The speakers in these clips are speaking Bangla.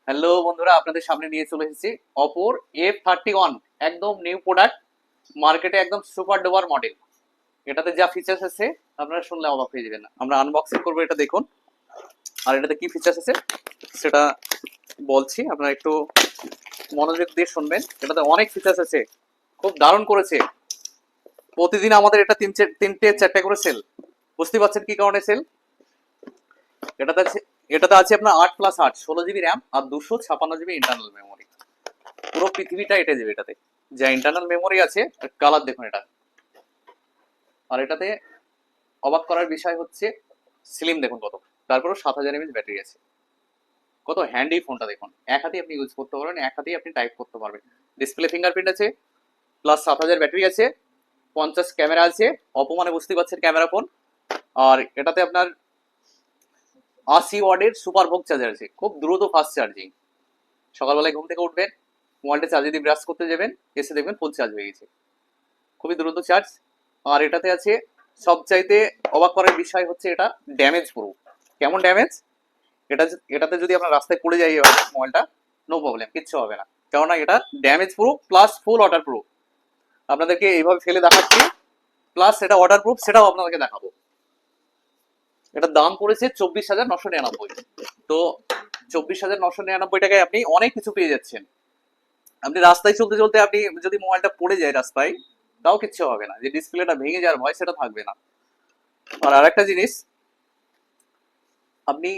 হ্যালো বন্ধুরা, আপনাদের সামনে নিয়ে চলে এসেছি অপোর F31, একদম নিউ প্রোডাক্ট, মার্কেটে একদম সুপার ডুপার মডেল। এটাতে যা ফিচার্স আছে আপনারা শুনলে অবাক হয়ে যাবেন না। আমরা আনবক্সিং করবো, এটা দেখুন। আর এটাতে কি ফিচার্স আছে সেটা বলছি, আপনারা একটু মনোযোগ দিয়ে শুনবেন। এটাতে অনেক ফিচার্স আছে, খুব দারুণ করেছে। প্রতিদিন আমাদের এটা তিনটে চারটে করে সেল। বুঝতে পারছেন কি কারণে সেল। এটাতে আছে আপনার 8+8 16 GB র্যাম আর 256 GB ইন্টারনাল মেমোরি। পুরো পৃথিবীটা এটা দেবে এটাতে। যা ইন্টারনাল মেমোরি আছে, কালার দেখুন এটা। আর এটাতে অবাক করার বিষয় হচ্ছে স্লিম দেখুন কত, তারপরে 7000 mAh ব্যাটারি আছে। কত হ্যান্ডি ফোনটা দেখুন, এক হাতেই আপনি ইউজ করতে পারবেন, এক হাতেই আপনি টাইপ করতে পারবেন। ডিসপ্লে ফিঙ্গারপ্রিন্ট আছে, প্লাস 7000 ব্যাটারি আছে, 50 ক্যামেরা আছে। অপো মানে বুঝতে পারছেন ক্যামেরা ফোন। আর এটাতে আপনার 80 ওয়াটের সুপার ভোগ চার্জার আছে, খুব দ্রুত ফাস্ট চার্জিং। সকালবেলায় ঘুম থেকে উঠবেন, মোবাইলটা চার্জে দিয়ে ব্রাশ করতে যাবেন, এসে দেখবেন ফুল চার্জ হয়ে গেছে। খুবই দ্রুত চার্জ। আর এটাতে আছে সবচাইতে অবাক করার বিষয় হচ্ছে এটা ড্যামেজ প্রুফ। কেমন ড্যামেজ? এটাতে যদি আপনার রাস্তায় পড়ে যায় এভাবে মোবাইলটা, নো প্রবলেম, কিচ্ছু হবে না। কেননা এটা ড্যামেজ প্রুফ প্লাস ফুল ওয়াটার প্রুফ। আপনাদেরকে এইভাবে ফেলে দেখাচ্ছি, প্লাস এটা ওয়াটার প্রুফ, সেটাও আপনাদেরকে দেখাবো। এটার দাম পড়েছে 24,999। তো 24,999 টাকায় আপনি অনেক কিছু পেয়ে যাচ্ছেন। আপনি রাস্তায় চলতে চলতে আপনি যদি মোবাইলটা পড়ে যায় রাস্তায়, তাও কিচ্ছু হবে না, যে ডিসপ্লেটা ভেঙে যাওয়ার ভয় সেটা থাকবে না। আর আরেকটা জিনিস, আপনি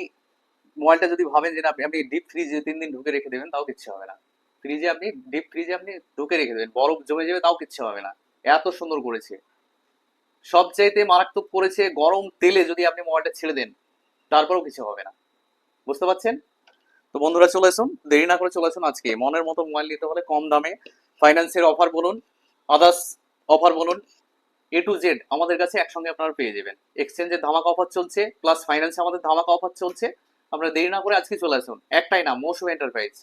মোবাইলটা যদি ভাবেন যে আপনি ডিপ ফ্রিজে 3 দিন ঢুকে রেখে দেবেন, তাও কিচ্ছু হবে না। ডিপ ফ্রিজে আপনি ঢুকে রেখে দেবেন, বরফ জমে যাবে, তাও কিচ্ছু হবে না। এত সুন্দর করেছে। সবচাইতে মারাত্মক করেছে, গরম তেলে যদি আপনি মোবাইলটা ছেড়ে দেন, তারপরেও কিছু হবে না। বুঝতে পারছেন? তো বন্ধুরা চলে আসুন, দেরি না করে চলে আসুন আজকে। মনের মতো মোবাইল নিতে হলে কম দামে, ফাইন্যান্সের অফার বলুন, আদার্স অফার বলুন, A to Z আমাদের কাছে একসঙ্গে আপনারা পেয়ে যাবেন। এক্সচেঞ্জের ধামাকা অফার চলছে, প্লাস ফাইন্যান্সে আমাদের ধামাকা অফার চলছে। আপনারা দেরি না করে আজকে চলে আসুন। একটাই না, মৌসুম এন্টারপ্রাইজ।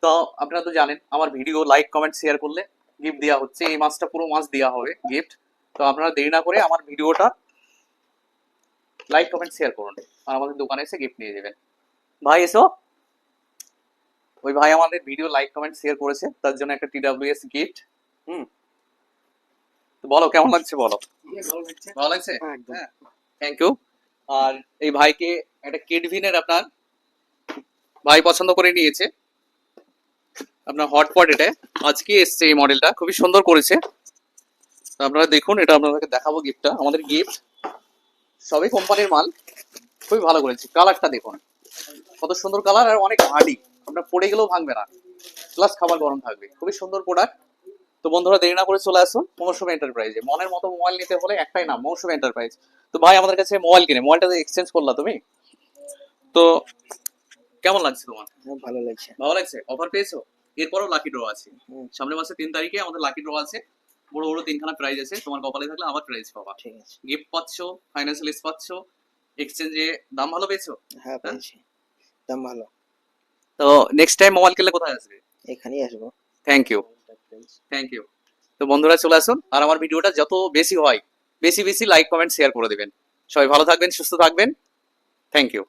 তো আপনারা তো জানেন, আমার ভিডিও লাইক কমেন্ট শেয়ার করলে গিফট দেওয়া হচ্ছে। এই মাসটা পুরো মাস দেওয়া হবে গিফট। তো আপনারা দেরি না করে আমার ভিডিওটা লাইক কমেন্ট শেয়ার করুন, আর আমাদের দোকানে এসে গিফট নিয়ে যাবেন। ভাই এসো। ওই ভাই আমাদের ভিডিও লাইক কমেন্ট শেয়ার করেছে, তার জন্য একটা TWS গিফট। তো বলো কেমন লাগছে, বলো। ভালো লাগছে? হ্যাঁ, থ্যাংক ইউ। আর এই ভাইকে একটা কেডভিনের আপনার ভাই পছন্দ করে নিয়েছে, আপনার হটপট। এটা আজকে এসছে, এই মডেলটা খুবই সুন্দর করেছে। তো আপনারা দেখুন, এটা আপনাদেরকে দেখাবো গিফটটা। আমাদের গিফট সবই কোম্পানির মাল, খুবই ভালো করেছে। কালারটা দেখুন কত সুন্দর কালার, আর অনেক হার্ডি, আপনার পড়ে গেলেও ভাঙবে না, প্লাস খাবার গরম থাকবে। খুবই সুন্দর প্রোডাক্ট। তো বন্ধুরা দেরি না করে চলে আসুন মৌসুম এন্টারপ্রাইজে। মনের মতো মোবাইল নিতে হলে একটাই নাম, মৌসুম এন্টারপ্রাইজ। তো ভাই আমাদের কাছে মোবাইল কিনে, মোবাইলটা এক্সচেঞ্জ করলা তুমি, তো কেমন লাগছে তোমার? ভালো লাগছে। ভালো লাগছে? অফার পেয়েছো? এরপরও লাকি ড্র আছে, সামনের মাসে 3 তারিখে আমাদের লাকি ড্র আছে। বড় বড় 3খানা প্রাইজ আছে, তোমার কপালে থাকলে আবার প্রাইজ পাবা। ঠিক আছে। গিফট পাচ্ছ, ফাইন্যান্সিয়াল লিস্ট পাচ্ছ, এক্সচেঞ্জে দাম ভালো পেয়েছো। হ্যাঁ পেয়েছি, দাম ভালো। তো নেক্সট টাইম মোবাইল কিনলে কোথায় আসবে? এখানেই আসবো। Thank you, thank you. তো বন্ধুরা চলে আসুন, আর আমার ভিডিওটা যত বেশি হয়, বেশি বেশি লাইক কমেন্ট শেয়ার করে দেবেন। সবাই ভালো থাকবেন, সুস্থ থাকবেন। Thank you.